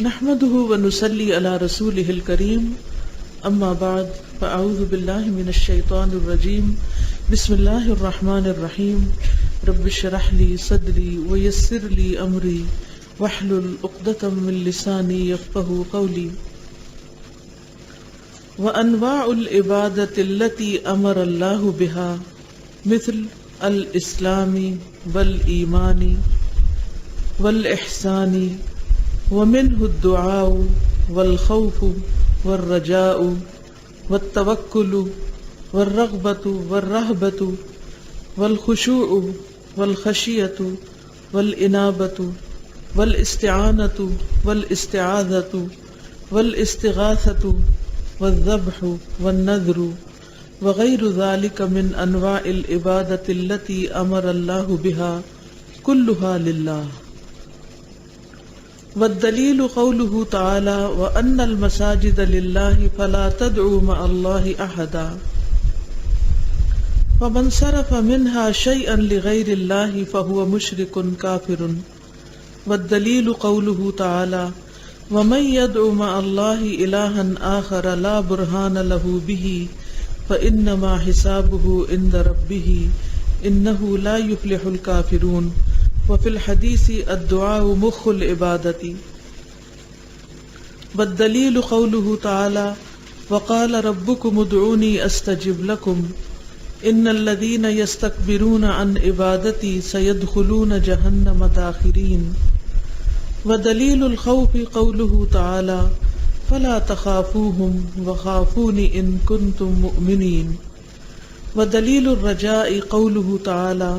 نحمده ونصلي على رسوله الكريم اما بعد فاعوذ بالله من الشيطان الرجيم بسم الله الرحمن الرحيم رب اشرح لي صدري ويسر لي امري واحلل عقدة من لساني يفقهوا قولي وانواع العبادة التي امر الله بها مثل الاسلام والايمان والاحسان ومنه الدعاء والخوف والرجاء والتوكل والرغبة والرهبة والخشوع والخشية والإنابة والاستعانة والاستعاذة والاستغاثة والذبح والنذر وغير ذلك من أنواع العبادة التي أمر الله بها كلها لله. والدلیل قوله تعالی وَأَنَّ الْمَسَاجِدَ لِلَّهِ فَلَا تَدْعُوا مَعَ اللَّهِ أَحَدًا فَمَنْ صَرَفَ مِنْهَا شَيْئًا لِغَيْرِ اللَّهِ فَهُوَ مُشْرِكٌ كَافِرٌ. والدلیل قوله تعالی وَمَنْ يَدْعُ مَعَ اللَّهِ إِلَٰهًا آخَرَ لَا بُرْهَانَ لَهُ بِهِ فَإِنَّمَا حِسَابُهُ عِنْدَ رَبِّهِ إِنَّهُ لَا يُفْلِحُ الْكَافِرُونَ. وفي الحديث الدعاء مخ العبادة. والدليل قوله تعالى وقال ربكم ادعوني استجب لكم ان الذين يستكبرون عن عبادتي سيدخلون جهنم داخرين. ودليل الخوف قوله تعالى فلا تخافوهم وخافون ان كنتم مؤمنين. ودليل الرجاء قوله تعالى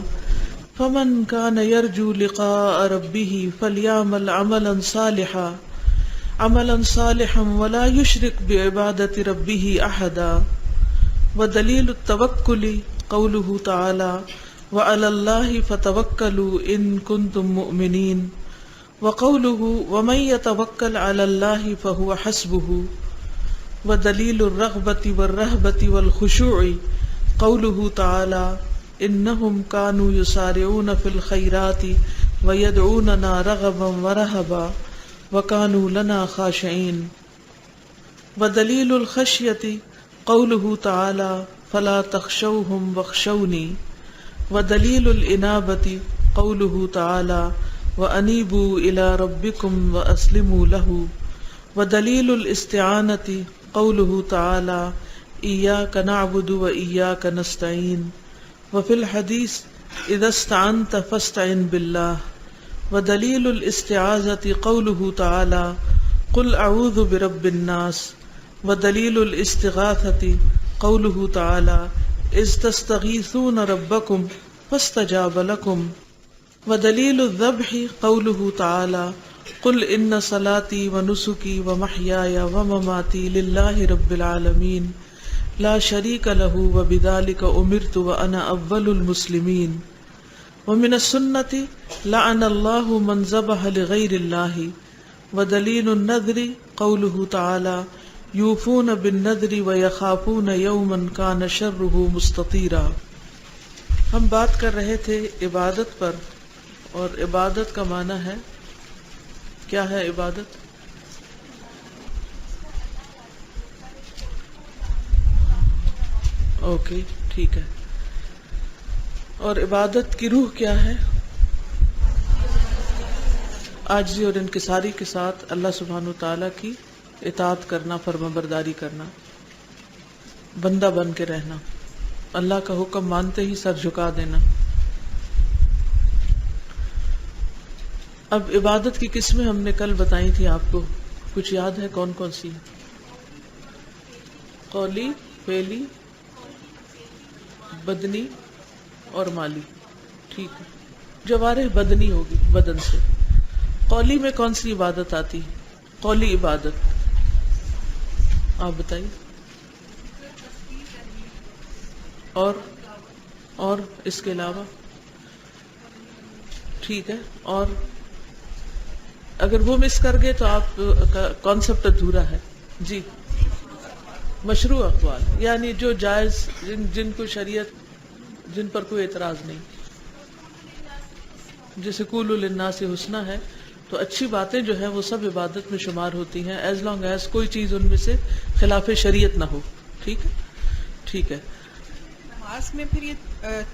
فمن كان يرجو لقاء ربه فليعمل عملا صالحا ولا يشرك بعبادة ربه أحدا. ودليل التوكل قوله تعالى وعلى الله فتوكلوا إن كنتم مؤمنين. وقوله ومن يتوكل على الله فهو حسبه. ودليل الرغبة والرهبة والخشوع قوله تعالى انہم کانوا یسارعون فی الخیرات ویدعوننا رغبا ورہبا وکانوا لنا خاشعین. ودلیل الخشیۃ قولہ تعالی فلا تخشوہم واخشونی. ودلیل الانابۃ قولہ تعالی وانیبوا الی ربکم واسلموا لہ. ودلیل الاستعانۃ قولہ تعالی ایاک نعبد وایاک نستعین. وفي الحديث إذا استعنت فاستعن بالله. ودليل الاستعاذة قوله تعالى قل أعوذ برب الناس. ودليل الاستغاثة قوله تعالى إذ تستغيثون ربكم فاستجاب لكم. ودليل الذبح قوله تعالى قل إن صلاتي ونسكي ومحياي ومماتي لله رب العالمين لا شریک لہ وبذلک امرت وانا اول المسلمین. ومن السنة لعن اللہ من ذبح لغیر اللہ. ودلیل النذر قولہ تعالی یوفون بالنذر ویخافون یوما کان شرہ مستطیرا. ہم بات کر رہے تھے عبادت پر، اور عبادت کا معنی ہے، کیا ہے عبادت؟ اوکے ٹھیک ہے. اور عبادت کی روح کیا ہے؟ عاجزی اور انکساری کے ساتھ اللہ سبحانہ وتعالیٰ کی اطاعت کرنا، فرمانبرداری کرنا، بندہ بن کے رہنا، اللہ کا حکم مانتے ہی سر جھکا دینا. اب عبادت کی قسمیں ہم نے کل بتائی تھی آپ کو، کچھ یاد ہے کون کون سی؟ قولی، فعلی، بدنی اور مالی. ٹھیک ہے. جوارح بدنی ہوگی، بدن سے. قولی میں کون سی عبادت آتی؟ قولی عبادت آپ بتائیے. اور اس کے علاوہ ٹھیک ہے. اور اگر وہ مس کر گئے تو آپ کا کانسیپٹ ادھورا ہے. جی مشروع اقوال، یعنی جو جائز، جن کو شریعت، جن پر کوئی اعتراض نہیں. جیسے قولوا للناس حسنا ہے، تو اچھی باتیں جو ہیں وہ سب عبادت میں شمار ہوتی ہیں ایز لانگ ایز کوئی چیز ان میں سے خلاف شریعت نہ ہو. ٹھیک ہے ٹھیک ہے. نماز میں پھر یہ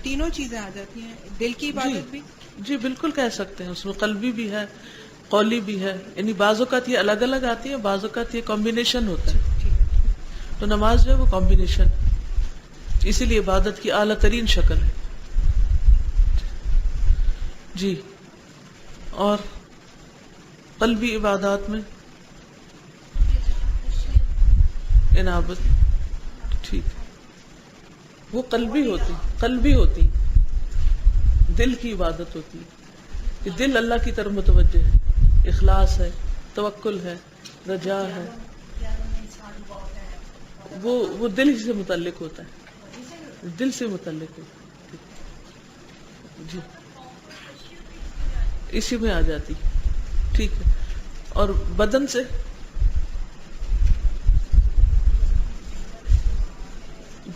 تینوں چیزیں آ جاتی ہیں، دل کی عبادت بھی؟ جی بالکل کہہ سکتے ہیں، اس میں قلبی بھی ہے قولی بھی ہے، یعنی بعض اوقات یہ الگ الگ آتی ہے، بعض اوقات یہ کمبینیشن ہوتا ہے. تو نماز جو ہے وہ کمبینیشن، اسی لیے عبادت کی اعلیٰ ترین شکل ہے. جی اور قلبی عبادات میں انابت، ٹھیک ہے، وہ قلبی ہوتی دل کی عبادت ہوتی ہے کہ دل اللہ کی طرف متوجہ ہے، اخلاص ہے، توکل ہے، رجا ہے، وہ دل ہی سے متعلق ہوتا ہے، دل سے متعلق ہوتا ہے. جی اسی میں آ جاتی. ٹھیک ہے. اور بدن سے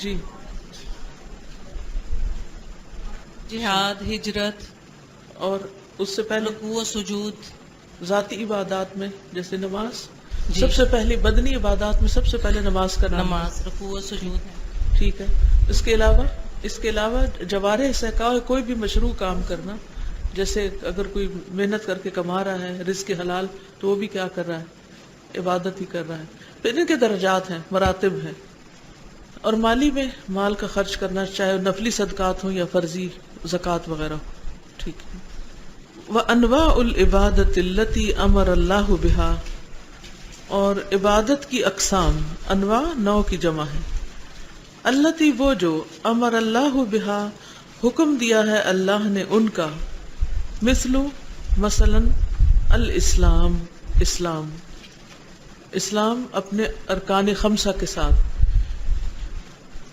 جی جہاد، ہجرت، اور اس سے پہلے رکوع و سجود. ذاتی عبادات میں جیسے نماز، جی. سب سے پہلی بدنی عبادات میں سب سے پہلے نماز کا نام. نماز، رکوع و سجود ہے. ٹھیک ہے. اس کے علاوہ جوارح سے کوئی بھی مشروع کام کرنا، جیسے اگر کوئی محنت کر کے کما رہا ہے رزق حلال تو وہ بھی کیا کر رہا ہے؟ عبادت ہی کر رہا ہے. پھر ان کے درجات ہیں، مراتب ہیں. اور مالی میں مال کا خرچ کرنا، چاہے نفلی صدقات ہوں یا فرضی زکوٰۃ وغیرہ ہو. ٹھیک ہے. وانواع العبادت التی امر اللہ بہا، اور عبادت کی اقسام، انواع نوع کی جمع ہے، التی وہ جو امر اللہ بہا حکم دیا ہے اللہ نے ان کا، مثلاً الاسلام، اسلام اپنے ارکان خمسہ کے ساتھ،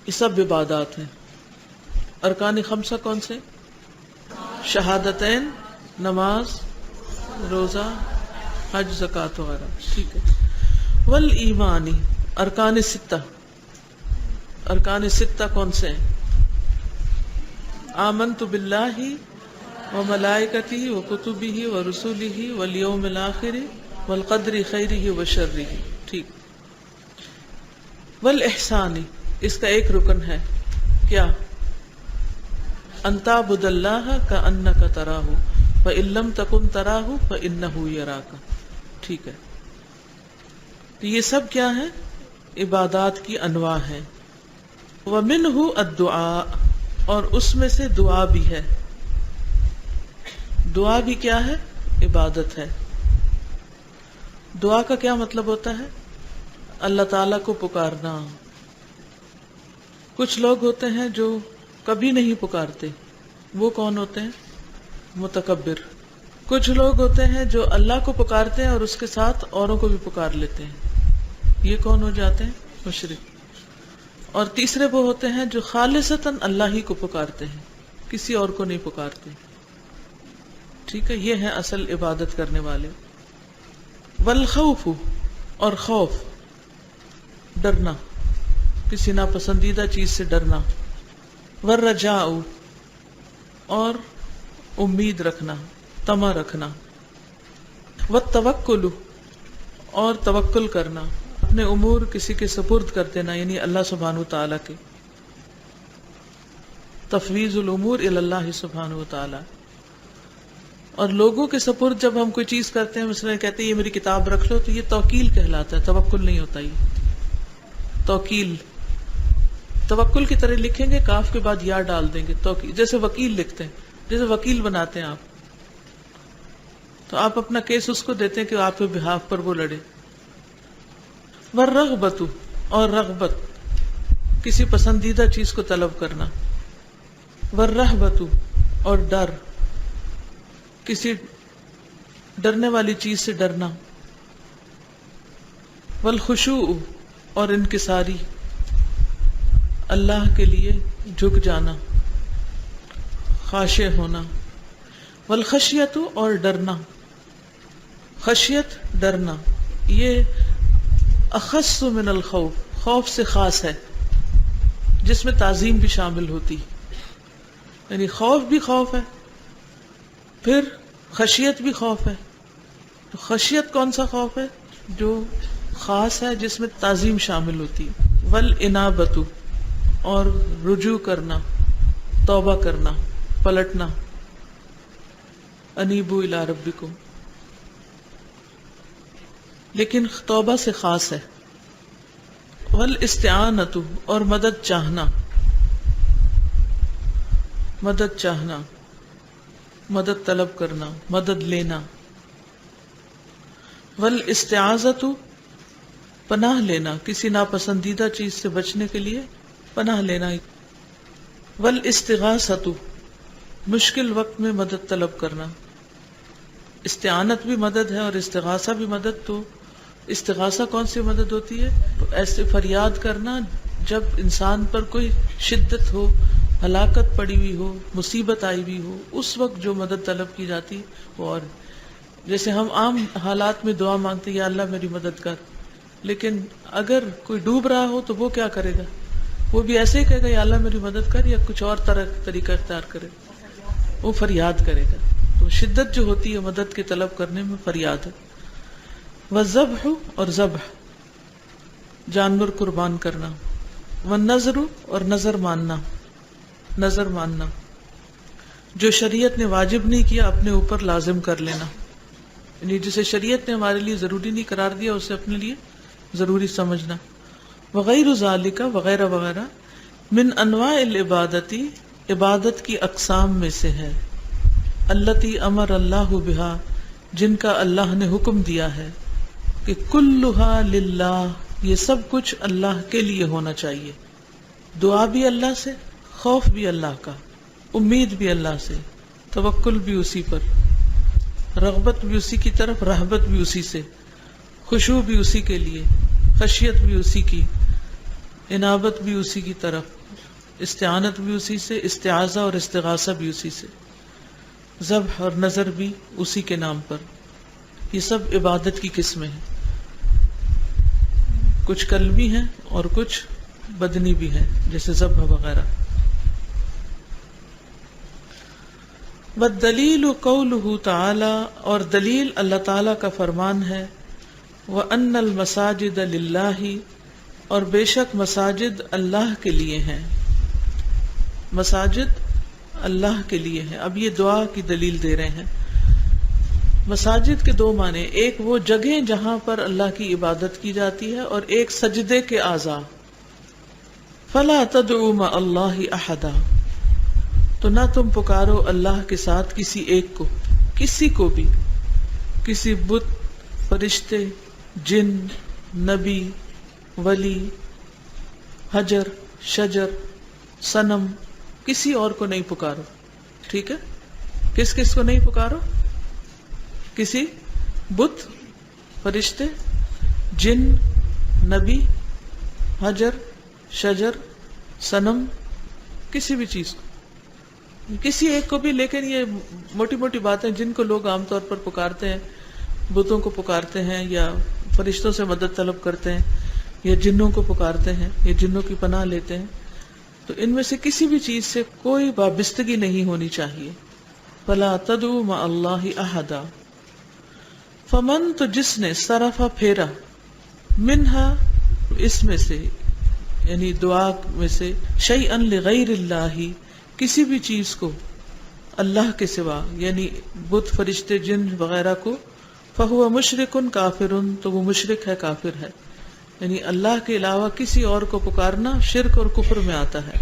یہ سب عبادات ہیں. ارکان خمسہ کون سے؟ شہادتین، نماز، روزہ، حج، زکوٰۃ وغیرہ. ٹھیک ہے. والایمانی، ارکان ستہ کون سے ہیں؟ آمنت باللہ وملائکتہ وکتبہ ورسلہ والیوم الآخر والقدر خیرہ وشرہ. ٹھیک. والاحسان، اس کا ایک رکن ہے کیا؟ ان تعبد اللہ کأنک تراہ فإن لم تکن تراہ فإنہ یراک. ٹھیک ہے. تو یہ سب کیا ہے؟ عبادات کی انواع ہیں. ومنہ الدعاء، اور اس میں سے دعا بھی ہے. دعا بھی کیا ہے؟ عبادت ہے. دعا کا کیا مطلب ہوتا ہے؟ اللہ تعالیٰ کو پکارنا. کچھ لوگ ہوتے ہیں جو کبھی نہیں پکارتے، وہ کون ہوتے ہیں؟ متکبر. کچھ لوگ ہوتے ہیں جو اللہ کو پکارتے ہیں اور اس کے ساتھ اوروں کو بھی پکار لیتے ہیں، یہ کون ہو جاتے ہیں؟ مشرک. اور تیسرے وہ ہوتے ہیں جو خالصتاً اللہ ہی کو پکارتے ہیں، کسی اور کو نہیں پکارتے. ٹھیک ہے. یہ ہے اصل عبادت کرنے والے. والخوف، اور خوف، ڈرنا، کسی ناپسندیدہ چیز سے ڈرنا. والرجاء، اور امید رکھنا، طمع رکھنا. والتوکل، اور توکل کرنا، اپنے امور کسی کے سپرد کر دینا، یعنی اللہ سبحانہ وتعالی کے. تفویض الامور الی اللہ سبحانہ وتعالی. اور لوگوں کے سپرد جب ہم کوئی چیز کرتے ہیں، مثلا کہتے ہیں یہ میری کتاب رکھ لو، تو یہ توکیل کہلاتا ہے، توکل نہیں ہوتا. یہ توکیل، توکل کی طرح لکھیں گے، کاف کے بعد یا ڈال دیں گے. توکیل جیسے وکیل لکھتے ہیں، جیسے وکیل بناتے ہیں آپ، تو آپ اپنا کیس اس کو دیتے ہیں کہ آپ کے بہاف پر وہ لڑے. والرغبت، اور رغبت، کسی پسندیدہ چیز کو طلب کرنا. والرہبت، اور ڈر، کسی ڈرنے والی چیز سے ڈرنا. والخشوع، اور انکساری، اللہ کے لیے جھک جانا، خاشع ہونا. والخشیت، اور ڈرنا. خشیت، ڈرنا، یہ اخص من الخوف، خوف سے خاص ہے، جس میں تعظیم بھی شامل ہوتی. یعنی خوف بھی خوف ہے، پھر خشیت بھی خوف ہے، تو خشیت کون سا خوف ہے؟ جو خاص ہے، جس میں تعظیم شامل ہوتی ہے. والانابۃ، اور رجوع کرنا، توبہ کرنا، پلٹنا. انیبوا الی ربکم، لیکن توبہ سے خاص ہے. والاستعانۃ، اور مدد چاہنا، مدد چاہنا، مدد طلب کرنا، مدد لینا. والاستعاذۃ، پناہ لینا، کسی ناپسندیدہ چیز سے بچنے کے لیے پناہ لینا. والاستغاثۃ، مشکل وقت میں مدد طلب کرنا. استعانت بھی مدد ہے اور استغاثہ بھی مدد. تو استغاثہ کون سی مدد ہوتی ہے؟ تو ایسے فریاد کرنا جب انسان پر کوئی شدت ہو، ہلاکت پڑی ہوئی ہو، مصیبت آئی ہوئی ہو، اس وقت جو مدد طلب کی جاتی ہے. اور جیسے ہم عام حالات میں دعا مانگتے ہیں یا اللہ میری مدد کر، لیکن اگر کوئی ڈوب رہا ہو تو وہ کیا کرے گا؟ وہ بھی ایسے ہی کہے گا یا اللہ میری مدد کر، یا کچھ اور طریقہ اختیار کرے گا؟ وہ فریاد کرے گا. تو شدت جو ہوتی ہے مدد کے طلب کرنے میں فریاد ہے. والذبح، اور ذبح جانور قربان کرنا. والنذر، اور نظر ماننا. نظر ماننا جو شریعت نے واجب نہیں کیا اپنے اوپر لازم کر لینا، یعنی جسے شریعت نے ہمارے لیے ضروری نہیں قرار دیا اسے اپنے لیے ضروری سمجھنا. وغیر ذالک، وغیرہ وغیرہ. من انواع العبادتی، عبادت کی اقسام میں سے ہے. التی امر اللہ بہا، جن کا اللہ نے حکم دیا ہے کہ کلھا للہ، یہ سب کچھ اللہ کے لیے ہونا چاہیے. دعا بھی اللہ سے، خوف بھی اللہ کا، امید بھی اللہ سے، توکل بھی اسی پر، رغبت بھی اسی کی طرف، رہبت بھی اسی سے، خشوع بھی اسی کے لیے، خشیت بھی اسی کی، انابت بھی اسی کی طرف، استعانت بھی اسی سے، استعاذہ اور استغاثہ بھی اسی سے، ذبح اور نظر بھی اسی کے نام پر. یہ سب عبادت کی قسمیں ہیں، کچھ قلبی ہیں اور کچھ بدنی بھی ہیں، جیسے ذبح وغیرہ. والدلیل قولہ تعالی، اور دلیل اللہ تعالی کا فرمان ہے وَأَنَّ الْمَسَاجِدَ لِلَّهِ، اور بے شک مساجد اللہ کے لیے ہیں. مساجد اللہ کے لیے ہیں. اب یہ دعا کی دلیل دے رہے ہیں. مساجد کے دو معنی، ایک وہ جگہیں جہاں پر اللہ کی عبادت کی جاتی ہے، اور ایک سجدے کے اعضاء. فَلَا تَدْعُوا مَعَ اللَّهِ أَحَدًا، تو نہ تم پکارو اللہ کے ساتھ کسی ایک کو، کسی کو بھی، کسی بت، فرشتے، جن، نبی، ولی، حجر، شجر، صنم، کسی اور کو نہیں پکارو. ٹھیک ہے؟ کس کس کو نہیں پکارو؟ کسی بت، فرشتے، جن، نبی، حجر، شجر، صنم، کسی بھی چیز کو، کسی ایک کو بھی. لیکن یہ موٹی موٹی باتیں جن کو لوگ عام طور پر پکارتے ہیں، بتوں کو پکارتے ہیں، یا فرشتوں سے مدد طلب کرتے ہیں، یا جنوں کو پکارتے ہیں، یا جنوں کی پناہ لیتے ہیں، تو ان میں سے کسی بھی چیز سے کوئی وابستگی نہیں ہونی چاہیے. فَلَا تَدْعُوا مَعَ اللَّهِ أَحَدًا. فمن، تو جس نے، صرفا پھیرا، منہا اس میں سے، یعنی دعا میں سے، شیئا لغیر اللہ، کسی بھی چیز کو اللہ کے سوا، یعنی بت، فرشتے، جن وغیرہ کو، فہو مشرک کافر، تو وہ مشرک ہے، کافر ہے. یعنی اللہ کے علاوہ کسی اور کو پکارنا شرک اور کفر میں آتا ہے.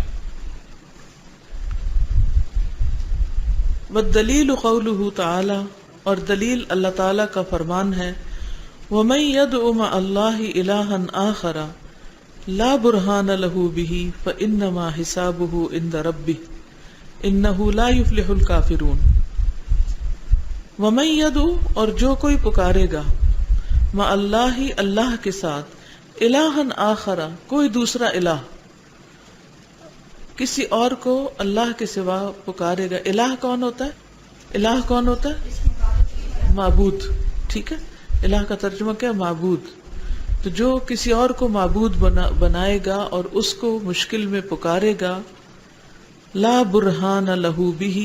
والدلیل قولہ تعالی، اور دلیل اللہ تعالی کا فرمان ہے وَمَن يَدْعُ مَعَ اللَّهِ إِلَٰهًا آخَرَ لَا بُرْهَانَ لَهُ بِهِ فَإِنَّمَا حِسَابُهُ عِندَ رَبِّهِ إِنَّهُ لَا يُفْلِحُ الْكَافِرُونَ. وَمَن يَدْعُ، اور جو کوئی پکارے گا، مَعَ اللَّهِ، اللہ کے ساتھ، إِلَٰهًا آخَرَ، کوئی دوسرا الہ، کسی اور کو اللہ کے سوا پکارے گا. الہ کون ہوتا ہے؟ الہ کون ہوتا ہے؟ معبود. ٹھیک ہے، الہ کا ترجمہ کیا؟ معبود. تو جو کسی اور کو معبود بنائے گا اور اس کو مشکل میں پکارے گا، لا برہان لہ بہ،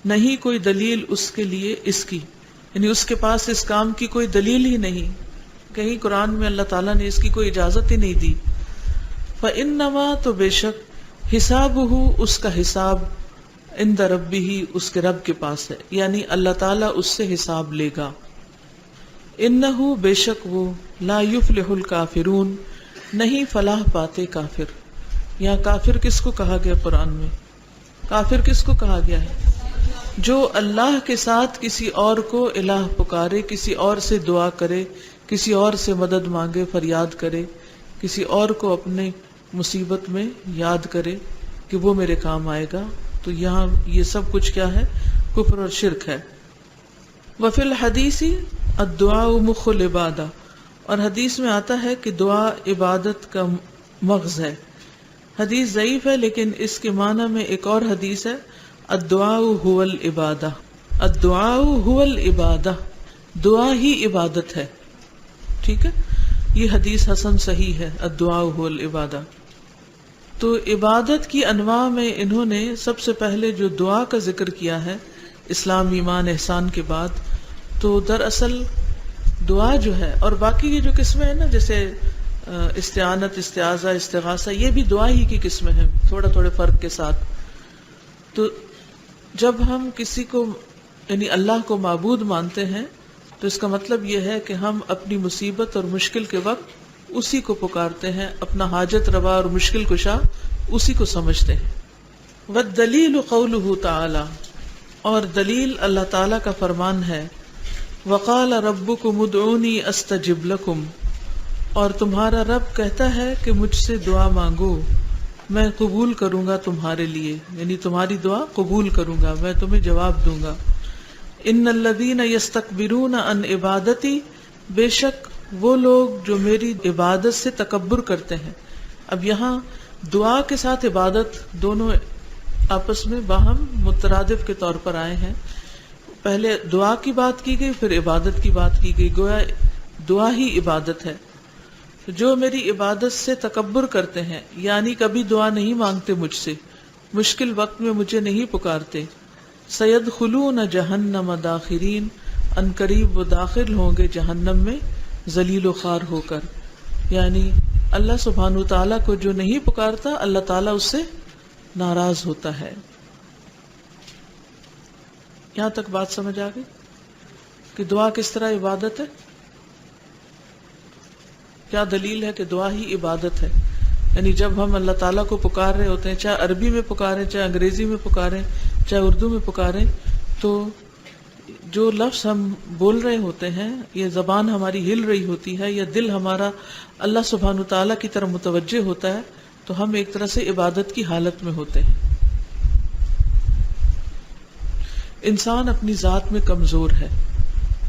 نہیں کوئی دلیل اس کے لیے اس کی، یعنی اس کے پاس اس کام کی کوئی دلیل ہی نہیں، کہیں قرآن میں اللہ تعالیٰ نے اس کی کوئی اجازت ہی نہیں دی. فَإِنَّمَا تو بے شک حسابہ اس کا حساب عند ربہ اس کے رب کے پاس ہے، یعنی اللہ تعالیٰ اس سے حساب لے گا. انہ بے شک وہ لا یفلح الکافرون نہیں فلاح پاتے کافر. یہاں کافر کس کو کہا گیا قرآن میں؟ کافر کس کو کہا گیا ہے؟ جو اللہ کے ساتھ کسی اور کو الہ پکارے، کسی اور سے دعا کرے، کسی اور سے مدد مانگے، فریاد کرے، کسی اور کو اپنے مصیبت میں یاد کرے کہ وہ میرے کام آئے گا. تو یہاں یہ سب کچھ کیا ہے؟ کفر اور شرک ہے. وفی الحدیث الدعاء مخ العبادہ، اور حدیث میں آتا ہے کہ دعا عبادت کا مغز ہے. حدیث ضعیف ہے لیکن اس کے معنی میں ایک اور حدیث ہے الدعاء هو العبادہ، الدعاء هو العبادہ، دعا ہی عبادت ہے. ٹھیک ہے، یہ حدیث حسن صحیح ہے، الدعاء هو العبادہ. تو عبادت کی انواع میں انہوں نے سب سے پہلے جو دعا کا ذکر کیا ہے اسلام ایمان احسان کے بعد، تو دراصل دعا جو ہے، اور باقی یہ جو قسمیں ہیں نا جیسے استعانت، استعاذہ، استغاثہ، یہ بھی دعا ہی کی قسمیں ہیں تھوڑا تھوڑے فرق کے ساتھ. تو جب ہم کسی کو یعنی اللہ کو معبود مانتے ہیں تو اس کا مطلب یہ ہے کہ ہم اپنی مصیبت اور مشکل کے وقت اسی کو پکارتے ہیں، اپنا حاجت روا اور مشکل کشا اسی کو سمجھتے ہیں. والدلیل قولہ تعالی، اور دلیل اللہ تعالی کا فرمان ہے وقال ربکم ادعونی استجب لکم، اور تمہارا رب کہتا ہے کہ مجھ سے دعا مانگو میں قبول کروں گا تمہارے لیے، یعنی تمہاری دعا قبول کروں گا، میں تمہیں جواب دوں گا. ان الذین یستکبرون عن عبادتی، بے شک وہ لوگ جو میری عبادت سے تکبر کرتے ہیں. اب یہاں دعا کے ساتھ عبادت دونوں آپس میں باہم مترادف کے طور پر آئے ہیں. پہلے دعا کی بات کی گئی، پھر عبادت کی بات کی گئی، گویا دعا ہی عبادت ہے. جو میری عبادت سے تکبر کرتے ہیں، یعنی کبھی دعا نہیں مانگتے مجھ سے، مشکل وقت میں مجھے نہیں پکارتے، سیدخلون جہنم داخرین، ان قریب وہ داخل ہوں گے جہنم میں ذلیل و خوار ہو کر. یعنی اللہ سبحانہ تعالیٰ کو جو نہیں پکارتا اللہ تعالیٰ اس سے ناراض ہوتا ہے. یہاں تک بات سمجھ آ گئی کہ دعا کس طرح عبادت ہے؟ کیا دلیل ہے کہ دعا ہی عبادت ہے؟ یعنی جب ہم اللہ تعالیٰ کو پکار رہے ہوتے ہیں، چاہے عربی میں پکاریں، چاہے انگریزی میں پکاریں، چاہے اردو میں پکاریں، تو جو لفظ ہم بول رہے ہوتے ہیں، یہ زبان ہماری ہل رہی ہوتی ہے یا دل ہمارا اللہ سبحانہ تعالیٰ کی طرف متوجہ ہوتا ہے، تو ہم ایک طرح سے عبادت کی حالت میں ہوتے ہیں. انسان اپنی ذات میں کمزور ہے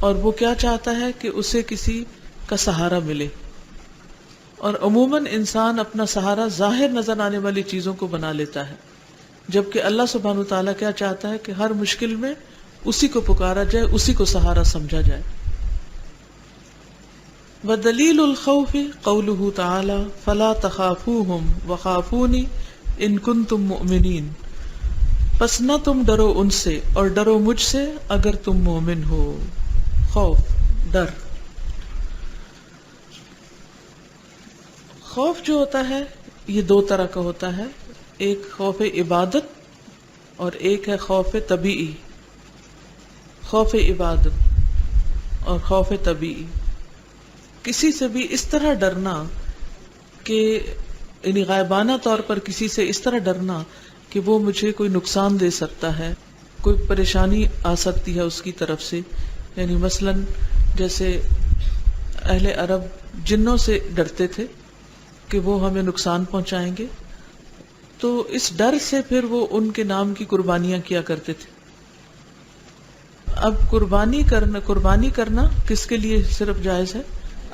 اور وہ کیا چاہتا ہے کہ اسے کسی کا سہارا ملے، اور عموماً انسان اپنا سہارا ظاہر نظر آنے والی چیزوں کو بنا لیتا ہے، جبکہ اللہ سبحانہ تعالیٰ کیا چاہتا ہے کہ ہر مشکل میں اسی کو پکارا جائے، اسی کو سہارا سمجھا جائے. وَدَلِيلُ الْخَوْفِ قَوْلُهُ تَعَالَى فَلَا تَخَافُوهُمْ وَخَافُونِ إِن كُنتُم مُؤْمِنِينَ، پس نہ تم ڈرو ان سے اور ڈرو مجھ سے اگر تم مومن ہو. خوف، ڈر. خوف جو ہوتا ہے یہ دو طرح کا ہوتا ہے، ایک خوف عبادت اور ایک ہے خوف طبیعی. خوف عبادت اور خوف طبیعی، کسی سے بھی اس طرح ڈرنا کہ یعنی غائبانہ طور پر کسی سے اس طرح ڈرنا کہ وہ مجھے کوئی نقصان دے سکتا ہے، کوئی پریشانی آ سکتی ہے اس کی طرف سے. یعنی مثلاً جیسے اہل عرب جنوں سے ڈرتے تھے کہ وہ ہمیں نقصان پہنچائیں گے، تو اس ڈر سے پھر وہ ان کے نام کی قربانیاں کیا کرتے تھے. اب قربانی کرنا کس کے لیے صرف جائز ہے؟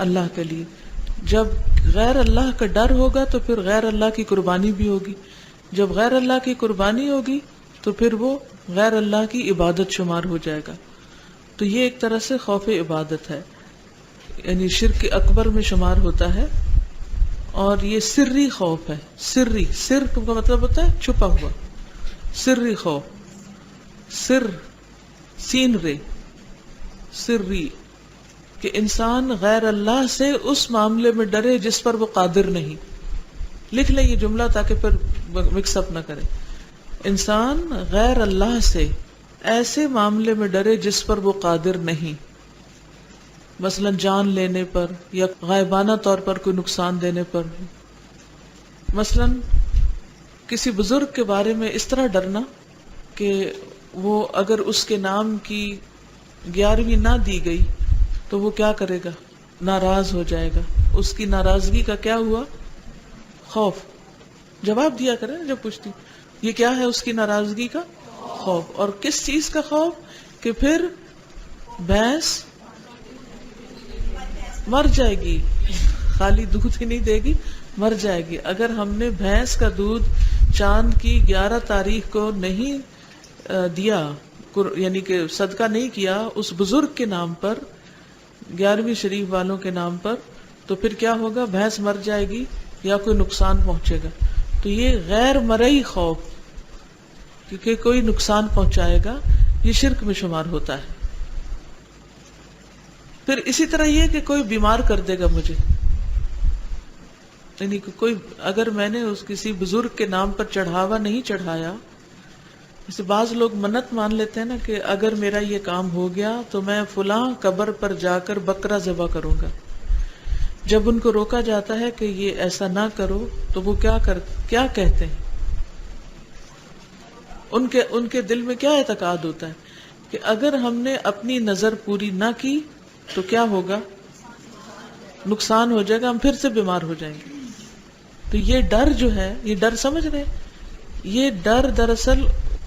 اللہ کے لیے. جب غیر اللہ کا ڈر ہوگا تو پھر غیر اللہ کی قربانی بھی ہوگی، جب غیر اللہ کی قربانی ہوگی تو پھر وہ غیر اللہ کی عبادت شمار ہو جائے گا. تو یہ ایک طرح سے خوف عبادت ہے، یعنی شرک اکبر میں شمار ہوتا ہے. اور یہ سری خوف ہے. سر کا مطلب ہوتا ہے چھپا ہوا. سری خوف، سر سین رے سری، کہ انسان غیر اللہ سے اس معاملے میں ڈرے جس پر وہ قادر نہیں. لکھ لیں یہ جملہ تاکہ پھر مکس اپ نہ کرے. انسان غیر اللہ سے ایسے معاملے میں ڈرے جس پر وہ قادر نہیں، مثلا جان لینے پر یا غائبانہ طور پر کوئی نقصان دینے پر. مثلا کسی بزرگ کے بارے میں اس طرح ڈرنا کہ وہ اگر اس کے نام کی 11ویں نہ دی گئی تو وہ کیا کرے گا؟ ناراض ہو جائے گا. اس کی ناراضگی کا کیا ہوا؟ خوف. جواب دیا کریں جب پوچھتی یہ کیا ہے اس کی ناراضگی کا؟ خوف. اور کس چیز کا خوف؟ کہ پھر بھینس مر جائے گی، خالی دودھ ہی نہیں دے گی، مر جائے گی. اگر ہم نے بھینس کا دودھ چاند کی 11 تاریخ کو نہیں دیا، یعنی کہ صدقہ نہیں کیا اس بزرگ کے نام پر، 11ویں شریف والوں کے نام پر، تو پھر کیا ہوگا؟ بھینس مر جائے گی یا کوئی نقصان پہنچے گا. تو یہ غیر مرئی خوف کیونکہ کوئی نقصان پہنچائے گا، یہ شرک میں شمار ہوتا ہے. پھر اسی طرح یہ کہ کوئی بیمار کر دے گا مجھے، یعنی کہ کوئی اگر میں نے اس کسی بزرگ کے نام پر چڑھاوا نہیں چڑھایا، جیسے بعض لوگ منت مان لیتے ہیں نا کہ اگر میرا یہ کام ہو گیا تو میں فلاں قبر پر جا کر بکرا ذبح کروں گا. جب ان کو روکا جاتا ہے کہ یہ ایسا نہ کرو تو وہ کیا کہتے ہیں؟ ان کے دل میں کیا اعتقاد ہوتا ہے کہ اگر ہم نے اپنی نظر پوری نہ کی تو کیا ہوگا؟ نقصان ہو جائے گا، ہم پھر سے بیمار ہو جائیں گے. تو یہ ڈر جو ہے، یہ ڈر سمجھ رہے ہیں؟ یہ ڈر دراصل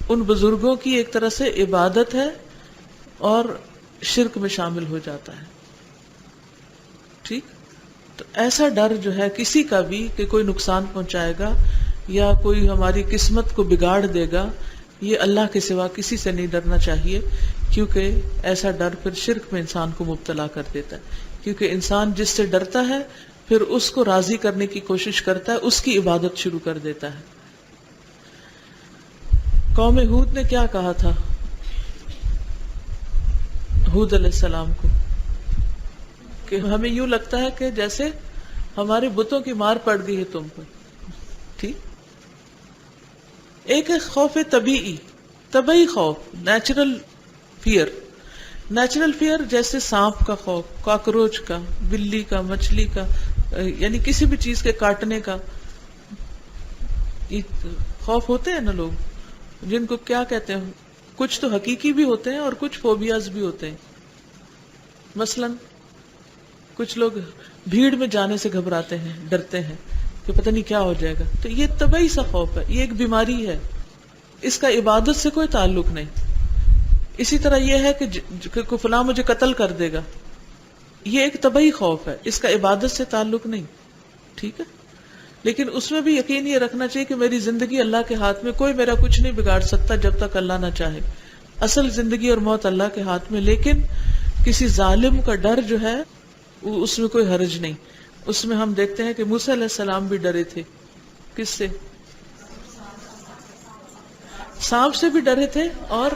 ان بزرگوں کی ایک طرح سے عبادت ہے اور شرک میں شامل ہو جاتا ہے. ٹھیک؟ تو ایسا ڈر جو ہے کسی کا بھی کہ کوئی نقصان پہنچائے گا یا کوئی ہماری قسمت کو بگاڑ دے گا، یہ اللہ کے سوا کسی سے نہیں ڈرنا چاہیے، کیونکہ ایسا ڈر پھر شرک میں انسان کو مبتلا کر دیتا ہے. کیونکہ انسان جس سے ڈرتا ہے پھر اس کو راضی کرنے کی کوشش کرتا ہے، اس کی عبادت شروع کر دیتا ہے. قوم ہود نے کیا کہا تھا ہود علیہ السلام کو؟ کہ ہمیں یوں لگتا ہے کہ جیسے ہمارے بتوں کی مار پڑ گئی ہے تم پر. ٹھیک؟ ایک ہے خوف طبعی خوف، نیچرل فیئر. نیچرل فیئر جیسے سانپ کا خوف، کاکروچ کا، بلی کا، مچھلی کا، یعنی کسی بھی چیز کے کاٹنے کا. یہ خوف ہوتے ہیں نا لوگ، جن کو کیا کہتے ہیں، کچھ تو حقیقی بھی ہوتے ہیں اور کچھ فوبیاز بھی ہوتے ہیں. مثلا کچھ لوگ بھیڑ میں جانے سے گھبراتے ہیں، ڈرتے ہیں کہ پتہ نہیں کیا ہو جائے گا. تو یہ طبعی سا خوف ہے، یہ ایک بیماری ہے، اس کا عبادت سے کوئی تعلق نہیں. اسی طرح یہ ہے کہ فلاں مجھے قتل کر دے گا، یہ ایک طبعی خوف ہے، اس کا عبادت سے تعلق نہیں. ٹھیک ہے؟ لیکن اس میں بھی یقین یہ رکھنا چاہیے کہ میری زندگی اللہ کے ہاتھ میں، کوئی میرا کچھ نہیں بگاڑ سکتا جب تک اللہ نہ چاہے. اصل زندگی اور موت اللہ کے ہاتھ میں. لیکن کسی ظالم کا ڈر جو ہے اس میں کوئی حرج نہیں. اس میں ہم دیکھتے ہیں کہ موسیٰ علیہ السلام بھی ڈرے تھے. کس سے؟ سانپ سے بھی ڈرے تھے اور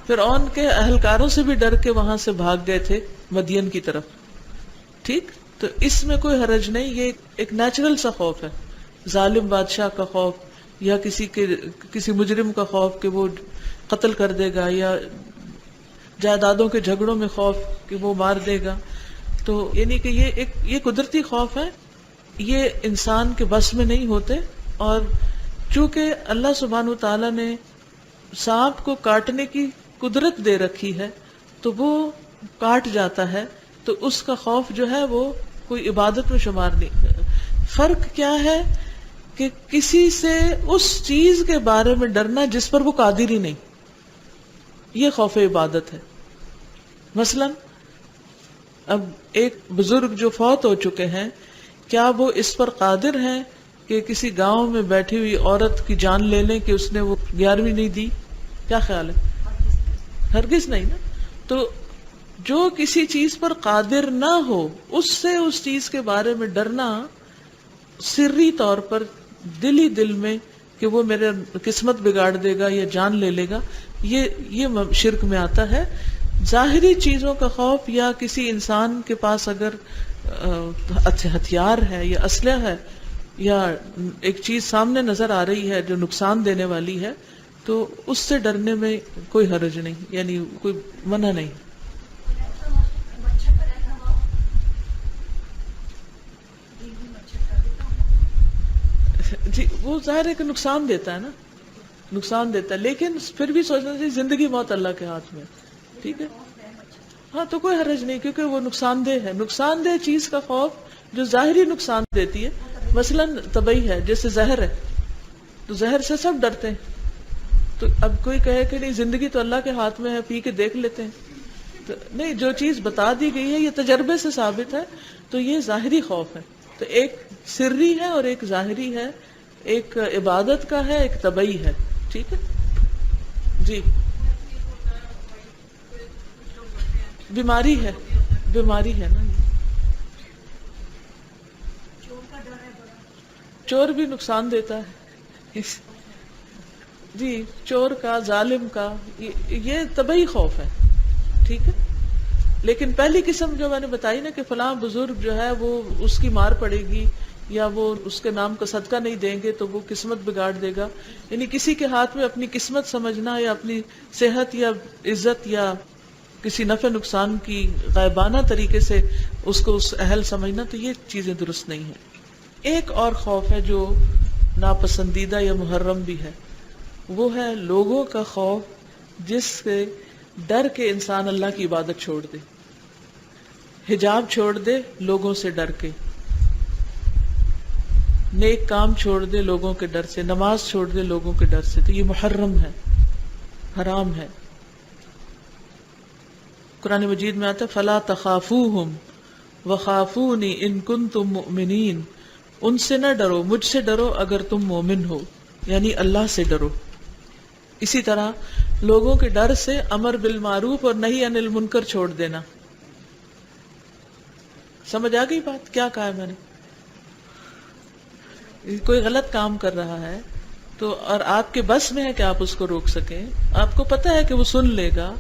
فرعون کے اہلکاروں سے بھی ڈر کے وہاں سے بھاگ گئے تھے مدین کی طرف. ٹھیک؟ تو اس میں کوئی حرج نہیں، یہ ایک نیچرل سا خوف ہے. ظالم بادشاہ کا خوف یا کسی مجرم کا خوف کہ وہ قتل کر دے گا، یا جائیدادوں کے جھگڑوں میں خوف کہ وہ مار دے گا. تو یعنی کہ یہ قدرتی خوف ہے، یہ انسان کے بس میں نہیں ہوتے. اور چونکہ اللہ سبحانہ وتعالی نے سانپ کو کاٹنے کی قدرت دے رکھی ہے تو وہ کاٹ جاتا ہے، تو اس کا خوف جو ہے وہ کوئی عبادت میں شمار نہیں. فرق کیا ہے کہ کسی سے اس چیز کے بارے میں ڈرنا جس پر وہ قادر ہی نہیں، یہ خوف عبادت ہے. مثلا اب ایک بزرگ جو فوت ہو چکے ہیں، کیا وہ اس پر قادر ہیں کہ کسی گاؤں میں بیٹھی ہوئی عورت کی جان لے لیں کہ اس نے وہ 11ویں نہیں دی؟ کیا خیال ہے؟ ہرگز نہیں نا. تو جو کسی چیز پر قادر نہ ہو اس سے اس چیز کے بارے میں ڈرنا سری طور پر دل میں کہ وہ میرے قسمت بگاڑ دے گا یا جان لے لے گا، یہ شرک میں آتا ہے. ظاہری چیزوں کا خوف یا کسی انسان کے پاس اگر ہتھیار ہے یا اسلحہ ہے یا ایک چیز سامنے نظر آ رہی ہے جو نقصان دینے والی ہے تو اس سے ڈرنے میں کوئی حرج نہیں، یعنی کوئی منع نہیں. جی وہ ظاہر ہے کہ نقصان دیتا ہے نا، نقصان دیتا ہے، لیکن پھر بھی سوچنا چاہیے زندگی موت اللہ کے ہاتھ میں. ٹھیک ہے، ہاں تو کوئی حرج نہیں، کیونکہ وہ نقصان دہ ہے. نقصان دہ چیز کا خوف جو ظاہری نقصان دیتی ہے، مثلا طبعی ہے، جیسے زہر ہے، تو زہر سے سب ڈرتے ہیں. تو اب کوئی کہے کہ نہیں زندگی تو اللہ کے ہاتھ میں ہے، پی کے دیکھ لیتے ہیں، تو نہیں، جو چیز بتا دی گئی ہے یہ تجربے سے ثابت ہے، تو یہ ظاہری خوف ہے. تو ایک سری ہے اور ایک ظاہری ہے، ایک عبادت کا ہے، ایک طبعی ہے. ٹھیک ہے جی. بیماری ہے، بیماری ہے نا. چور بھی نقصان دیتا ہے جی، چور کا، ظالم کا، یہ طبعی خوف ہے. ٹھیک ہے، لیکن پہلی قسم جو میں نے بتائی نا کہ فلاں بزرگ جو ہے وہ اس کی مار پڑے گی یا وہ اس کے نام کا صدقہ نہیں دیں گے تو وہ قسمت بگاڑ دے گا، یعنی کسی کے ہاتھ میں اپنی قسمت سمجھنا یا اپنی صحت یا عزت یا کسی نفع نقصان کی غائبانہ طریقے سے اس کو اس اہل سمجھنا، تو یہ چیزیں درست نہیں ہیں. ایک اور خوف ہے جو ناپسندیدہ یا محرم بھی ہے، وہ ہے لوگوں کا خوف جس سے ڈر کے انسان اللہ کی عبادت چھوڑ دے، حجاب چھوڑ دے لوگوں سے ڈر کے، نیک کام چھوڑ دے لوگوں کے ڈر سے، نماز چھوڑ دے لوگوں کے ڈر سے. تو یہ محرم ہے، حرام ہے. قرآن مجید میں آتا ہے فَلَا تَخَافُوهُمْ وَخَافُونِي إِن كُنتُم مُؤْمِنِينَ، ان سے نہ ڈرو، مجھ سے ڈرو اگر تم مومن ہو، یعنی اللہ سے ڈرو. اسی طرح لوگوں کے ڈر سے امر بالمعروف اور نہی عن المنکر چھوڑ دینا. سمجھ آ گئی بات؟ کیا کہا ہے میں نے؟ کوئی غلط کام کر رہا ہے تو اور آپ کے بس میں ہے کہ آپ اس کو روک سکیں، آپ کو پتہ ہے کہ وہ سن لے گا،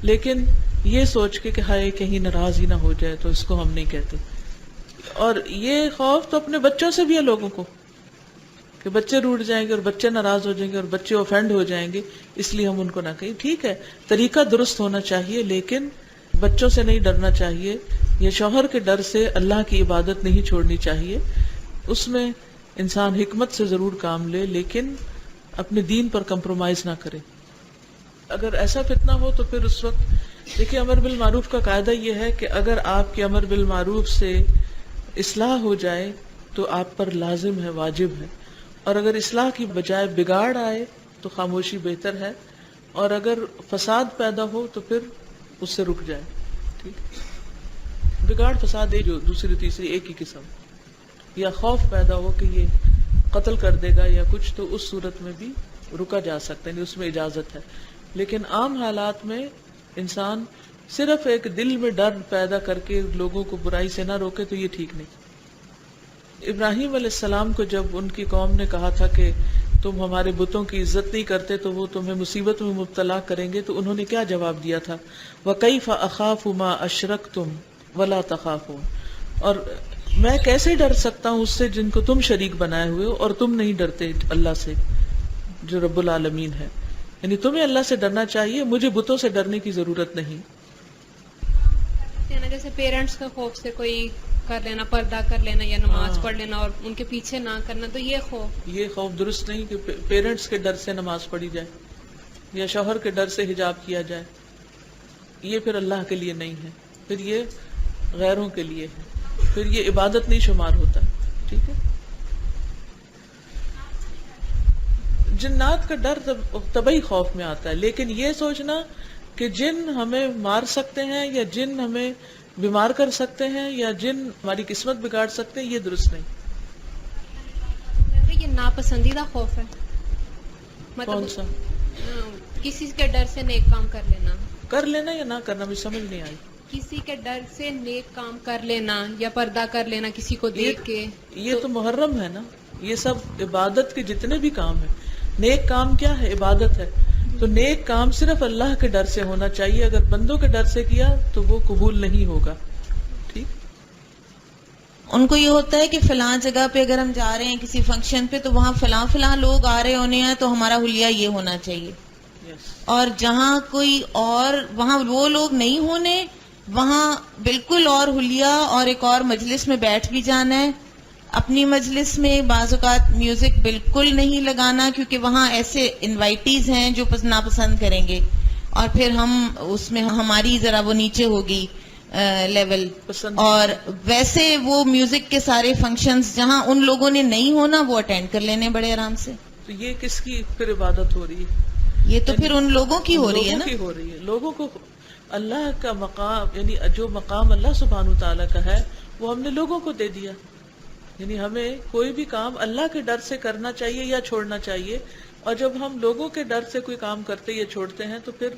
لیکن یہ سوچ کے کہ ہائے کہیں ناراض ہی نہ ہو جائے تو اس کو ہم نہیں کہتے. اور یہ خوف تو اپنے بچوں سے بھی ہے لوگوں کو کہ بچے روٹ جائیں گے اور بچے ناراض ہو جائیں گے اور بچے اوفینڈ ہو جائیں گے، اس لیے ہم ان کو نہ کہیں. ٹھیک ہے، طریقہ درست ہونا چاہیے، لیکن بچوں سے نہیں ڈرنا چاہیے، یا شوہر کے ڈر سے اللہ کی عبادت نہیں چھوڑنی چاہیے. اس میں انسان حکمت سے ضرور کام لے، لیکن اپنے دین پر کمپرومائز نہ کرے. اگر ایسا فتنہ ہو تو پھر اس وقت دیکھیے، امر بالمعروف کا قاعدہ یہ ہے کہ اگر آپ کے امر بالمعروف سے اصلاح ہو جائے تو آپ پر لازم ہے، واجب ہے، اور اگر اصلاح کی بجائے بگاڑ آئے تو خاموشی بہتر ہے، اور اگر فساد پیدا ہو تو پھر اس سے رک جائے. ٹھیک، بگاڑ فساد جو دوسری تیسری ایک ہی قسم، یا خوف پیدا ہو کہ یہ قتل کر دے گا یا کچھ، تو اس صورت میں بھی رکا جا سکتا ہے، اس میں اجازت ہے. لیکن عام حالات میں انسان صرف ایک دل میں ڈر پیدا کر کے لوگوں کو برائی سے نہ روکے تو یہ ٹھیک نہیں. ابراہیم علیہ السلام کو جب ان کی قوم نے کہا تھا کہ تم ہمارے بتوں کی عزت نہیں کرتے تو وہ تمہیں مصیبت میں مبتلا کریں گے، تو انہوں نے کیا جواب دیا تھا؟ وَكَيْفَ أَخَافُ مَا أَشْرَكْتُمْ وَلَا تَخَافُونَ، اور میں کیسے ڈر سکتا ہوں اس سے جن کو تم شریک بنائے ہوئے ہو اور تم نہیں ڈرتے اللہ سے جو رب العالمین ہے. یعنی تمہیں اللہ سے ڈرنا چاہیے، مجھے بتوں سے ڈرنے کی ضرورت نہیں. جیسے پیرنٹس کا خوف سے کوئی کر لینا، پردہ کر لینا یا نماز پڑھ لینا اور ان کے پیچھے نہ کرنا، تو یہ خوف درست نہیں کہ پیرنٹس کے ڈر سے نماز پڑھی جائے یا شوہر کے ڈر سے حجاب کیا جائے. یہ پھر اللہ کے لیے نہیں ہے، پھر یہ غیروں کے لیے ہے، پھر یہ عبادت نہیں شمار ہوتا. ٹھیک ہے، جنات کا ڈر طبعی خوف میں آتا ہے، لیکن یہ سوچنا کہ جن ہمیں مار سکتے ہیں یا جن ہمیں بیمار کر سکتے ہیں یا جن ہماری قسمت بگاڑ سکتے ہیں، یہ درست نہیں. یہ ناپسندیدہ خوف ہے. کون سا؟ کسی کے ڈر سے نیک کام کر لینا یا نہ کرنا، مجھے سمجھ نہیں آئی. کسی کے ڈر سے نیک کام کر لینا یا پردہ کر لینا کسی کو دیکھ کے، یہ تو محرم ہے نا. یہ سب عبادت کے جتنے بھی کام ہیں، نیک کام کیا ہے؟ عبادت ہے. تو نیک کام صرف اللہ کے ڈر سے ہونا چاہیے، اگر بندوں کے ڈر سے کیا تو وہ قبول نہیں ہوگا. ٹھیک. ان کو یہ ہوتا ہے کہ فلاں جگہ پہ اگر ہم جا رہے ہیں کسی فنکشن پہ تو وہاں فلاں فلاں لوگ آ رہے ہونے ہیں تو ہمارا حلیہ یہ ہونا چاہیے، اور جہاں کوئی اور وہاں وہ لوگ نہیں ہونے وہاں بالکل اور حلیہ اور ایک اور مجلس میں بیٹھ بھی جانا ہے. اپنی مجلس میں بعض اوقات میوزک بالکل نہیں لگانا کیونکہ وہاں ایسے انوائٹیز ہیں جو ناپسند کریں گے، اور پھر ہم اس میں ہماری ذرا وہ نیچے ہوگی لیول. اور ویسے وہ میوزک کے سارے فنکشنز جہاں ان لوگوں نے نہیں ہونا وہ اٹینڈ کر لینے بڑے آرام سے. تو یہ کس کی پھر عبادت ہو رہی ہے؟ یہ تو پھر ان لوگوں کی ہو رہی ہے نا. ہو رہی ہے. لوگوں کو اللہ کا مقام، یعنی جو مقام اللہ سبحانہ وتعالیٰ کا ہے وہ ہم نے لوگوں کو دے دیا. یعنی ہمیں کوئی بھی کام اللہ کے ڈر سے کرنا چاہیے یا چھوڑنا چاہیے، اور جب ہم لوگوں کے ڈر سے کوئی کام کرتے یا چھوڑتے ہیں تو پھر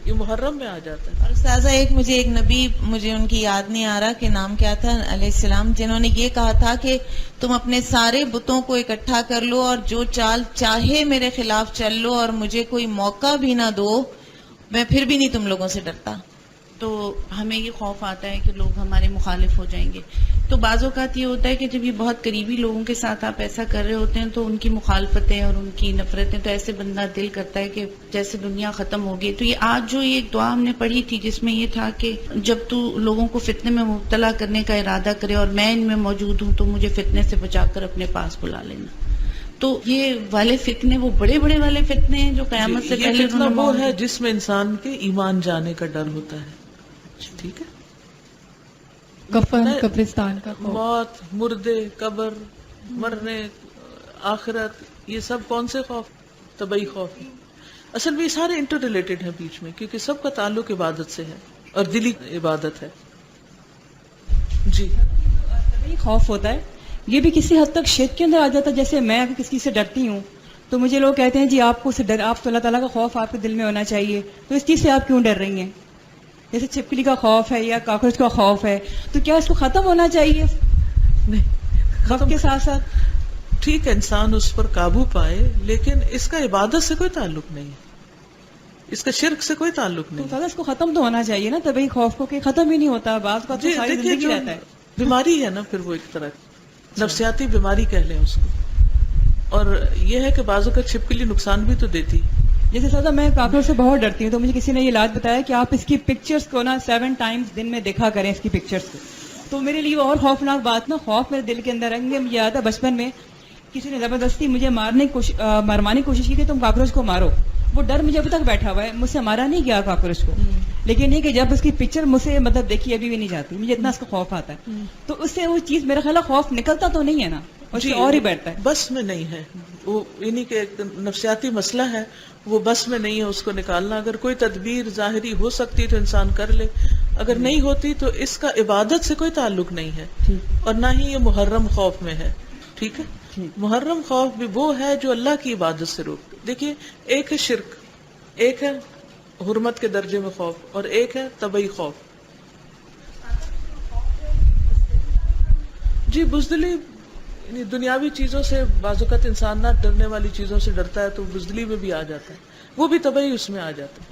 یہ محرم میں آ جاتا ہے. اور استاذہ ایک نبی مجھے ان کی یاد نہیں آ رہا کہ نام کیا تھا علیہ السلام، جنہوں نے یہ کہا تھا کہ تم اپنے سارے بتوں کو اکٹھا کر لو اور جو چال چاہے میرے خلاف چل لو اور مجھے کوئی موقع بھی نہ دو، میں پھر بھی نہیں تم لوگوں سے ڈرتا. تو ہمیں یہ خوف آتا ہے کہ لوگ ہمارے مخالف ہو جائیں گے. تو بعض اوقات یہ ہوتا ہے کہ جب یہ بہت قریبی لوگوں کے ساتھ آپ ایسا کر رہے ہوتے ہیں تو ان کی مخالفتیں اور ان کی نفرتیں، تو ایسے بندہ دل کرتا ہے کہ جیسے دنیا ختم ہوگی. تو یہ آج جو ایک دعا ہم نے پڑھی تھی جس میں یہ تھا کہ جب تو لوگوں کو فتنے میں مبتلا کرنے کا ارادہ کرے اور میں ان میں موجود ہوں تو مجھے فتنے سے بچا کر اپنے پاس بلا لینا. تو یہ والے فتنے وہ بڑے بڑے والے فتنے ہیں جو قیامت سے پہلے فتنہ وہ ہے جس میں انسان کے ایمان جانے کا ڈر ہوتا ہے. ٹھیک ہے. کفن، قبرستان کا خوف، موت، مردے، قبر، مرنے، آخرت، یہ سب کون سے خوف؟ طبعی خوف ہے. اصل میں یہ سارے انٹر ریلیٹڈ ہیں بیچ میں، کیونکہ سب کا تعلق عبادت سے ہے اور دلی عبادت ہے. جی خوف ہوتا ہے یہ بھی کسی حد تک شرک کے اندر آ جاتا ہے. جیسے میں اگر کسی سے ڈرتی ہوں تو مجھے لوگ کہتے ہیں جی آپ کو اس سے ڈر، آپ تو اللہ تعالیٰ کا خوف آپ کے دل میں ہونا چاہیے، تو اس چیز سے آپ کیوں ڈر رہی ہیں؟ جیسے چھپکلی کا خوف ہے یا کاکروچ کا خوف ہے، تو کیا اس کو ختم ہونا چاہیے نہیں، وقت کے ساتھ ساتھ؟ ٹھیک ہے انسان اس پر قابو پائے، لیکن اس کا عبادت سے کوئی تعلق نہیں، اس کا شرک سے کوئی تعلق نہیں. تو اس کو ختم تو ہونا چاہیے نا طبعی خوف کو، کہ ختم ہی نہیں ہوتا، بعض کا تو ساری دیکھیے زندگی رہتا ہے. بیماری ہے نا پھر وہ ایک طرح نفسیاتی بیماری کہہ لیں اس کو. اور یہ ہے کہ بعضوں کا چھپکلی نقصان بھی تو دیتی. جیسے سادہ میں کاکروچ سے بہت ڈرتی ہوں تو مجھے کسی نے یہ علاج بتایا کہ آپ اس کی پکچرز کو نا 7 times دن میں دیکھا کریں اس کی پکچرز کو. تو میرے لیے اور خوفناک بات نا، خوف میرے دل کے اندر رنگ. مجھے یاد ہے بچپن میں کسی نے زبردستی مجھے مروانے کی کوشش کی کہ تم کاکروچ کو مارو. وہ ڈر مجھے ابھی تک بیٹھا ہوا ہے، مجھ سے مارا نہیں گیا کاکروچ کو، لیکن یہ کہ جب اس کی پکچر مجھ سے مطلب دیکھی ابھی بھی نہیں جاتی، مجھے اتنا اس کا خوف آتا ہے. تو اس سے وہ چیز میرا خیال ہے خوف نکلتا تو نہیں ہے نا، اس سے اور ہی بیٹھتا ہے. بس میں نہیں ہے وہ، یعنی کہ ایک نفسیاتی مسئلہ ہے، وہ بس میں نہیں ہے اس کو نکالنا. اگر کوئی تدبیر ظاہری ہو سکتی تو انسان کر لے، اگر نہیں ہوتی تو اس کا عبادت سے کوئی تعلق نہیں ہے، اور نہ ہی یہ محرم خوف میں ہے. ٹھیک ہے. محرم خوف بھی وہ ہے جو اللہ کی عبادت سے روک. دیکھیے ایک ہے شرک، ایک ہے حرمت کے درجے میں خوف، اور ایک ہے طبعی خوف. جی بزدلی، یعنی دنیاوی چیزوں سے بعض اوقات انسان نہ ڈرنے والی چیزوں سے ڈرتا ہے تو بزدلی میں بھی آ جاتا ہے، وہ بھی طبعی اس میں آ جاتا ہے.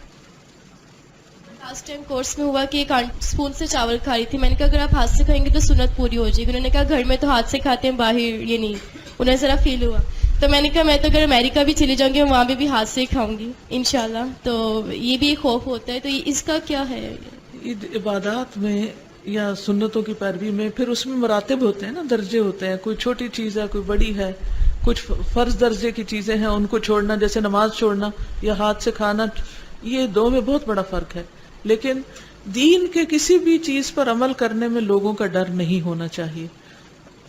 لاسٹ ٹائم کورس میں ہوا کہ ایک اسپون سے چاول کھا رہی تھی. میں نے کہا اگر آپ ہاتھ سے کھائیں گے تو سنت پوری ہو جائے گی. انہوں نے کہا گھر میں تو ہاتھ سے کھاتے ہیں، باہر یہ نہیں. انہیں ذرا فیل ہوا تو میں نے کہا میں تو اگر امریکہ بھی چلی جاؤں گی وہاں بھی ہاتھ سے ہی کھاؤں گی انشاءاللہ. تو یہ بھی ایک خوف ہوتا ہے. تو اس کا کیا ہے؟ عبادات میں یا سنتوں کی پیروی میں پھر اس میں مراتب ہوتے ہیں نا، درجے ہوتے ہیں. کوئی چھوٹی چیز ہے، کوئی بڑی ہے. کچھ فرض درجے کی چیزیں ہیں ان کو چھوڑنا، جیسے نماز چھوڑنا یا ہاتھ سے کھانا، یہ دو میں بہت بڑا فرق ہے. لیکن دین کے کسی بھی چیز پر عمل کرنے میں لوگوں کا ڈر نہیں ہونا چاہیے.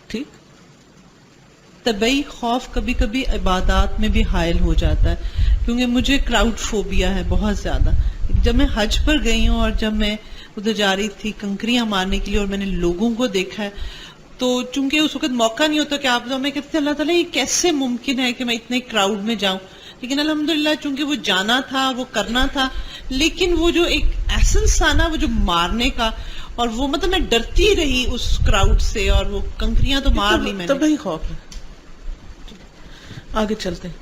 ٹھیک. طبعی خوف کبھی کبھی عبادات میں بھی حائل ہو جاتا ہے، کیونکہ مجھے کراؤڈ فوبیا ہے بہت زیادہ. جب میں حج پر گئی ہوں اور جب میں ادھر جا رہی تھی کنکریاں مارنے کے لیے اور میں نے لوگوں کو دیکھا ہے، تو چونکہ اس وقت موقع نہیں ہوتا کہ آپ میں کہتے اللہ تعالیٰ یہ کیسے ممکن ہے کہ میں اتنے کراؤڈ میں جاؤں. لیکن الحمدللہ چونکہ وہ جانا تھا، وہ کرنا تھا. لیکن وہ جو ایک ایسنس تھا نا، وہ جو مارنے کا، اور وہ مطلب میں ڈرتی رہی اس کراؤڈ سے، اور وہ کنکریاں تو مار لی میں نے. طبعی خوف ہے. آگے چلتے ہیں.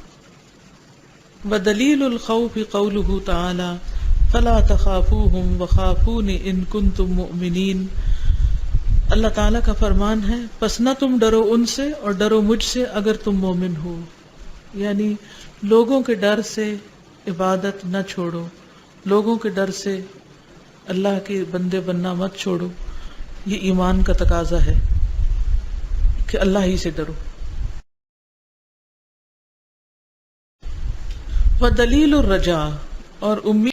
ودلیل الخوف قوله تعالی فلا تخافوهم وخافون ان کنتم مؤمنین. اللہ تعالیٰ کا فرمان ہے پس نہ تم ڈرو ان سے اور ڈرو مجھ سے اگر تم مومن ہو. یعنی لوگوں کے ڈر سے عبادت نہ چھوڑو، لوگوں کے ڈر سے اللہ کے بندے بننا مت چھوڑو. یہ ایمان کا تقاضا ہے کہ اللہ ہی سے ڈرو. ودلیل الرجاء، اور امید